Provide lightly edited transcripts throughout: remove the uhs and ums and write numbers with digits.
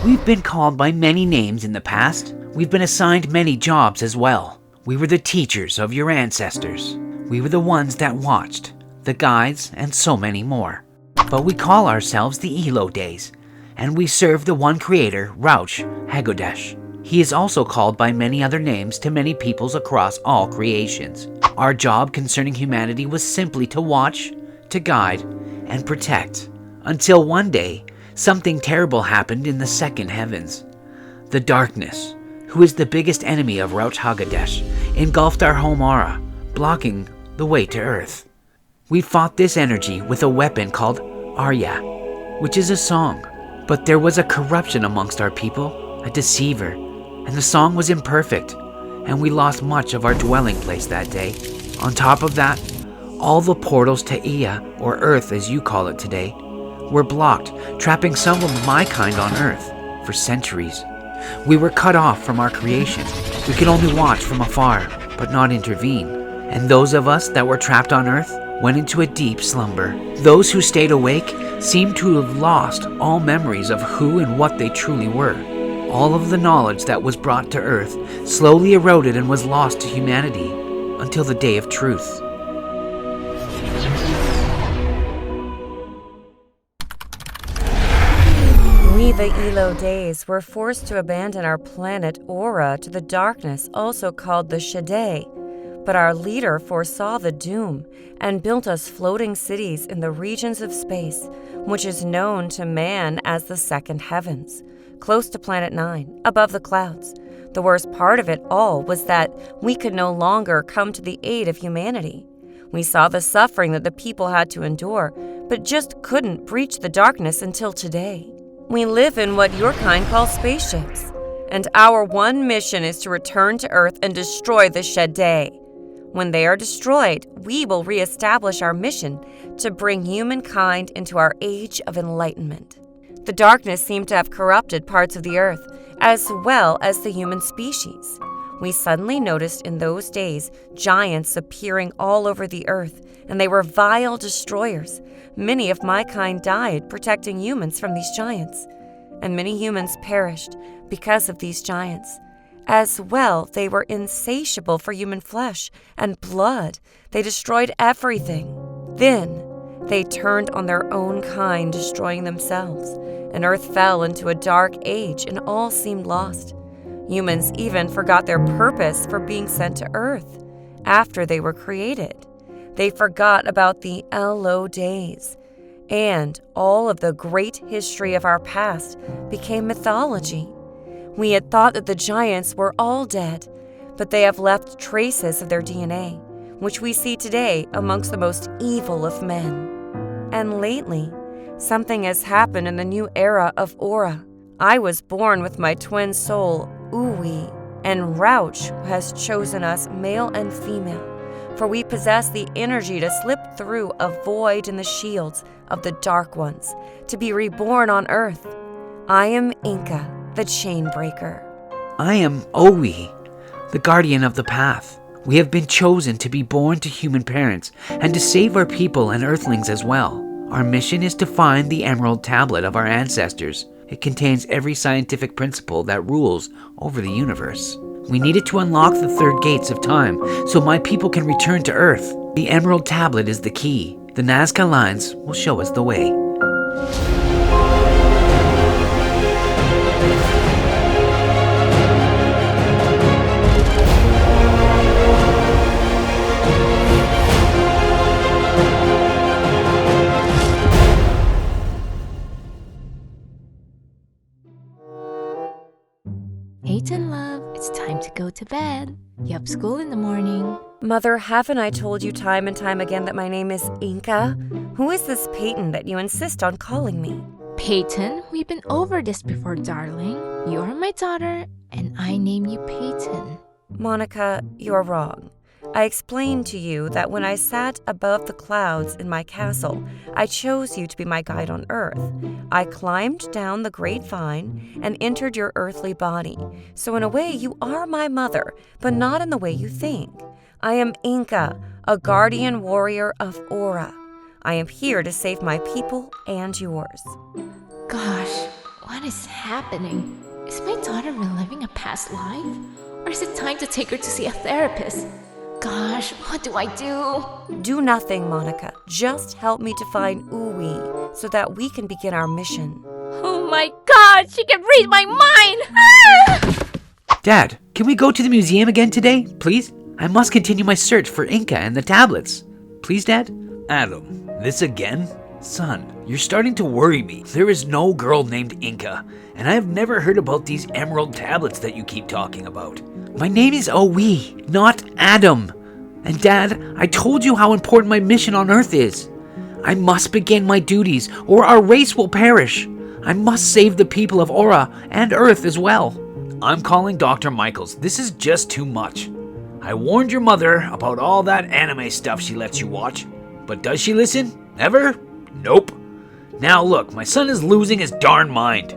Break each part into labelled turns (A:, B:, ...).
A: We've been called by many names in the past. We've been assigned many jobs as well. We were the teachers of your ancestors. We were the ones that watched, the guides, and so many more. But we call ourselves the Elo Days, and we serve the one creator, Rauch Hagodesh. He is also called by many other names to many peoples across all creations. Our job concerning humanity was simply to watch, to guide, and protect. Until one day, something terrible happened in the second heavens. The darkness, who is the biggest enemy of Rauch Hagodesh, engulfed our home aura, blocking the way to Earth. We fought this energy with a weapon called Arya, which is a song. But there was a corruption amongst our people, a deceiver, and the song was imperfect, and we lost much of our dwelling place that day. On top of that, all the portals to Ea, or Earth as you call it today, were blocked, trapping some of my kind on Earth for centuries. We were cut off from our creation. We could only watch from afar, but not intervene. And those of us that were trapped on Earth went into a deep slumber. Those who stayed awake seemed to have lost all memories of who and what they truly were. All of the knowledge that was brought to Earth slowly eroded and was lost to humanity until the day of truth.
B: We, the Elo Days, were forced to abandon our planet Aura to the darkness, also called the Shaddai. But our leader foresaw the doom and built us floating cities in the regions of space, which is known to man as the second heavens, close to Planet 9, above the clouds. The worst part of it all was that we could no longer come to the aid of humanity. We saw the suffering that the people had to endure, but just couldn't breach the darkness until today. We live in what your kind calls spaceships, and our one mission is to return to Earth and destroy the Shaddai. When they are destroyed, we will reestablish our mission to bring humankind into our age of enlightenment. The darkness seemed to have corrupted parts of the Earth, as well as the human species. We suddenly noticed in those days giants appearing all over the Earth, and they were vile destroyers. Many of my kind died protecting humans from these giants, and many humans perished because of these giants. As well, they were insatiable for human flesh and blood. They destroyed everything. Then, they turned on their own kind, destroying themselves, and Earth fell into a dark age and all seemed lost. Humans even forgot their purpose for being sent to Earth after they were created. They forgot about the Elo Days, and all of the great history of our past became mythology. We had thought that the giants were all dead, but they have left traces of their DNA, which we see today amongst the most evil of men. And lately, something has happened in the new era of Aura. I was born with my twin soul, Uwi, and Rauch has chosen us male and female, for we possess the energy to slip through a void in the shields of the Dark Ones, to be reborn on Earth. I am Inca, the Chainbreaker.
A: I am Owi, the guardian of the path. We have been chosen to be born to human parents and to save our people and Earthlings as well. Our mission is to find the Emerald Tablet of our ancestors. It contains every scientific principle that rules over the universe. We needed to unlock the third gates of time so my people can return to Earth. The Emerald Tablet is the key. The Nazca lines will show us the way.
C: Peyton, love, it's time to go to bed. You have school in the morning.
B: Mother, haven't I told you time and time again that my name is Inca? Who is this Peyton that you insist on calling me?
C: Peyton, we've been over this before, darling. You are my daughter, and I name you Peyton.
B: Monica, you're wrong. I explained to you that when I sat above the clouds in my castle, I chose you to be my guide on Earth. I climbed down the grapevine and entered your earthly body. So in a way, you are my mother, but not in the way you think. I am Inca, a guardian warrior of Aura. I am here to save my people and yours.
C: Gosh, What is happening? Is my daughter reliving a past life? Or is it time to take her to see a therapist? Gosh, what do I do?
B: Do nothing, Monica. Just help me to find Uwe so that we can begin our mission.
C: Oh my god, she can read my mind! Ah!
A: Dad, can we go to the museum again today, please? I must continue my search for Inca and the tablets. Please, Dad?
D: Adam, this again?
A: Son, you're starting to worry me. There is no girl named Inca, and I have never heard about these emerald tablets that you keep talking about. My name is Owe, not Adam. And Dad, I told you how important my mission on Earth is. I must begin my duties, or our race will perish. I must save the people of Aura and Earth as well.
D: I'm calling Dr. Michaels. This is just too much. I warned your mother about all that anime stuff she lets you watch. But does she listen? Ever? Nope. Now look, my son is losing his darn mind.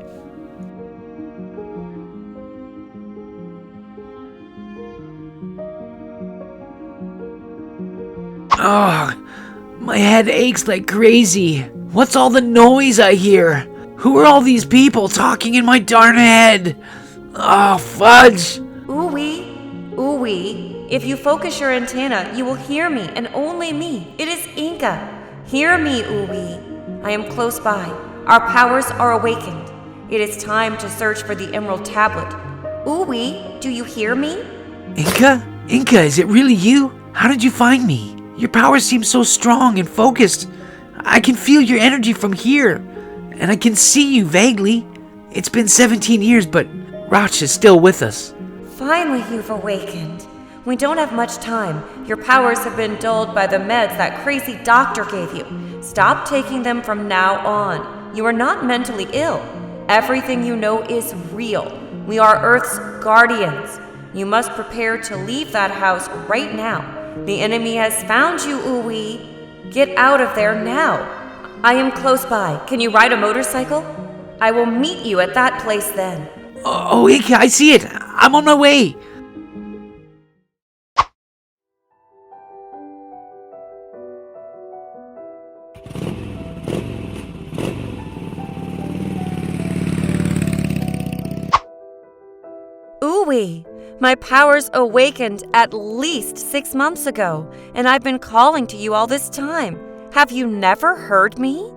A: Ugh, my head aches like crazy. What's all the noise I hear? Who are all these people talking in my darn head? Oh, fudge!
B: Uwe, if you focus your antenna, you will hear me, and only me. It is Inca. Hear me, Uwe. I am close by. Our powers are awakened. It is time to search for the Emerald Tablet. Uwe, do you hear me?
A: Inca? Inca, is it really you? How did you find me? Your powers seem so strong and focused. I can feel your energy from here, and I can see you vaguely. It's been 17 years, but Rach is still with us.
B: Finally, you've awakened. We don't have much time. Your powers have been dulled by the meds that crazy doctor gave you. Stop taking them from now on. You are not mentally ill. Everything you know is real. We are Earth's guardians. You must prepare to leave that house right now. The enemy has found you, Uwe. Get out of there now. I am close by. Can you ride a motorcycle? I will meet you at that place then.
A: Oh, Inca, I see it. I'm on my way.
B: Uwe, my powers awakened at least 6 months ago, and I've been calling to you all this time. Have you never heard me?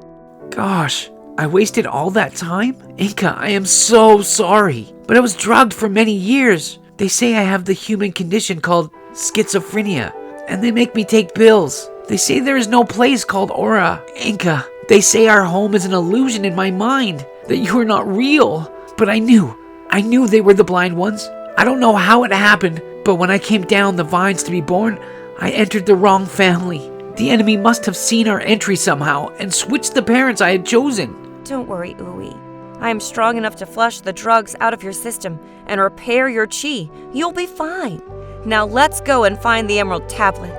A: Gosh, I wasted all that time? Inca, I am so sorry. But I was drugged for many years. They say I have the human condition called schizophrenia, and they make me take pills. They say there is no place called Aura. Inca, they say our home is an illusion in my mind, that you are not real. But I knew they were the blind ones. I don't know how it happened, but when I came down the vines to be born, I entered the wrong family. The enemy must have seen our entry somehow and switched the parents I had chosen.
B: Don't worry, Uwe. I am strong enough to flush the drugs out of your system and repair your chi. You'll be fine. Now let's go and find the Emerald Tablet.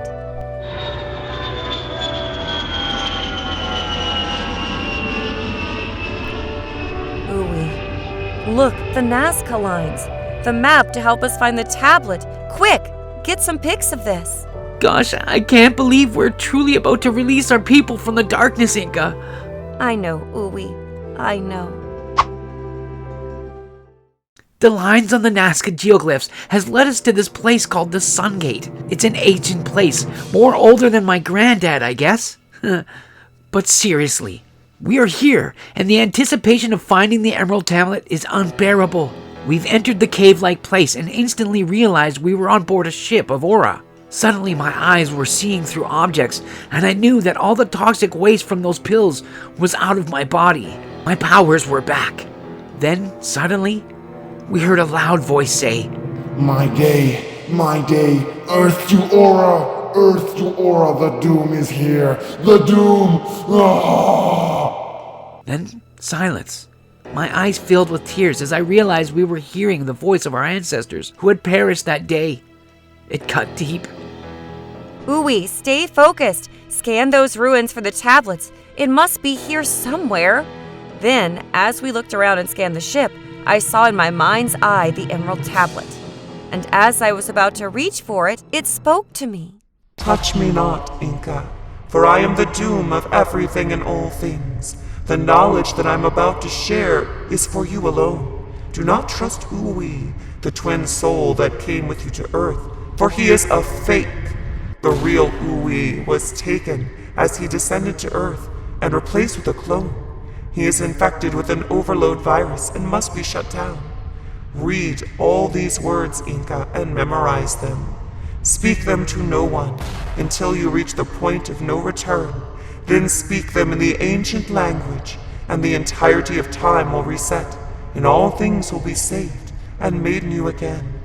B: Uwe, look, the Nazca lines. The map to help us find the tablet. Quick, get some pics of this.
A: Gosh, I can't believe we're truly about to release our people from the darkness, Inca.
B: I know, Uwe. I know.
A: The lines on the Nazca geoglyphs has led us to this place called the Sun Gate. It's an ancient place, more older than my granddad, I guess. But seriously, we are here, and the anticipation of finding the Emerald Tablet is unbearable. We've entered the cave-like place and instantly realized we were on board a ship of Aura. Suddenly my eyes were seeing through objects, and I knew that all the toxic waste from those pills was out of my body. My powers were back. Then, suddenly, we heard a loud voice say,
E: my day, Earth to Aura, the doom is here, the doom! Ah!
A: Then, silence. My eyes filled with tears as I realized we were hearing the voice of our ancestors who had perished that day. It cut deep.
B: Uwe, stay focused. Scan those ruins for the tablets. It must be here somewhere. Then, as we looked around and scanned the ship, I saw in my mind's eye the Emerald Tablet. And as I was about to reach for it, it spoke to me.
F: Touch me not, Inca, for I am the doom of everything and all things. The knowledge that I'm about to share is for you alone. Do not trust Uwe, the twin soul that came with you to Earth, for he is a fake. The real Uwe was taken as he descended to Earth and replaced with a clone. He is infected with an overload virus and must be shut down. Read all these words, Inca, and memorize them. Speak them to no one until you reach the point of no return. Then speak them in the ancient language, and the entirety of time will reset, and all things will be saved and made new again.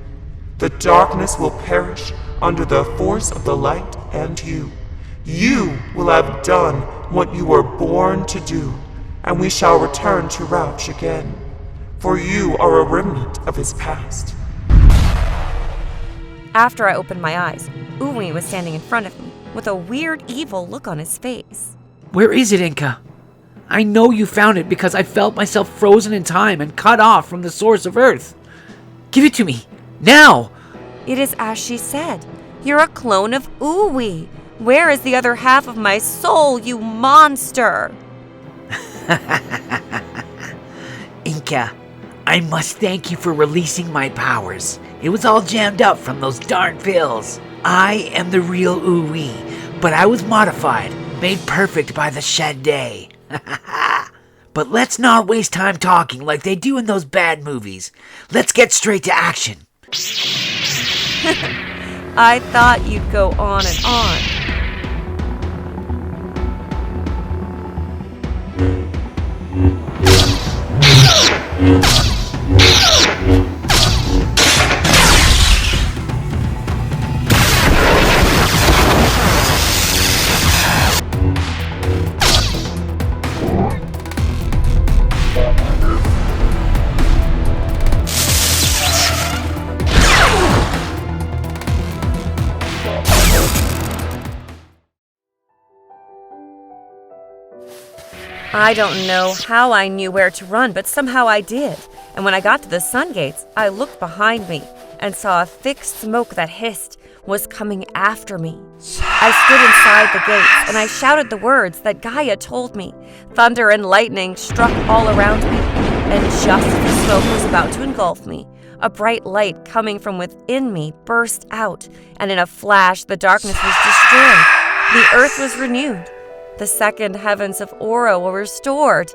F: The darkness will perish under the force of the light, and you will have done what you were born to do, and we shall return to Rauch again, for you are a remnant of his past.
B: After I opened my eyes, Uwe was standing in front of me with a weird, evil look on his face.
A: Where is it, Inca? I know you found it because I felt myself frozen in time and cut off from the source of Earth. Give it to me, now!
B: It is as she said. You're a clone of Uwe. Where is the other half of my soul, you monster?
A: Inca, I must thank you for releasing my powers. It was all jammed up from those darn pills. I am the real Uwe, but I was modified, made perfect by the Shade. But let's not waste time talking like they do in those bad movies. Let's get straight to action.
B: I thought you'd go on and on. I don't know how I knew where to run, but somehow I did. And when I got to the sun gates, I looked behind me and saw a thick smoke that hissed was coming after me. I stood inside the gates and I shouted the words that Gaia told me. Thunder and lightning struck all around me, and just as the smoke was about to engulf me, a bright light coming from within me burst out, and in a flash the darkness was destroyed. The earth was renewed. The second heavens of Aura were restored,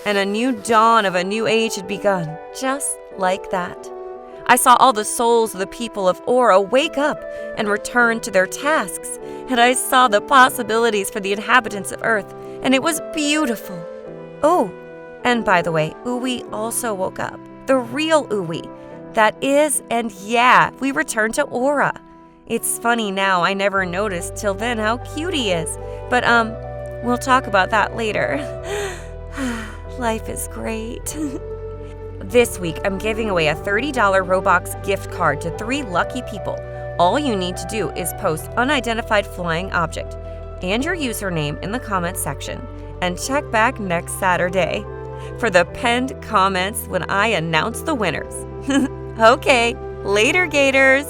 B: and a new dawn of a new age had begun, just like that. I saw all the souls of the people of Aura wake up and return to their tasks, and I saw the possibilities for the inhabitants of Earth, and it was beautiful. Oh, and by the way, Uwe also woke up. The real Uwe. That is, and yeah, we returned to Aura. It's funny now, I never noticed till then how cute he is. But, we'll talk about that later. Life is great. This week, I'm giving away a $30 Roblox gift card to 3 lucky people. All you need to do is post unidentified flying object and your username in the comments section, and check back next Saturday for the pinned comments when I announce the winners. Okay, later, Gators!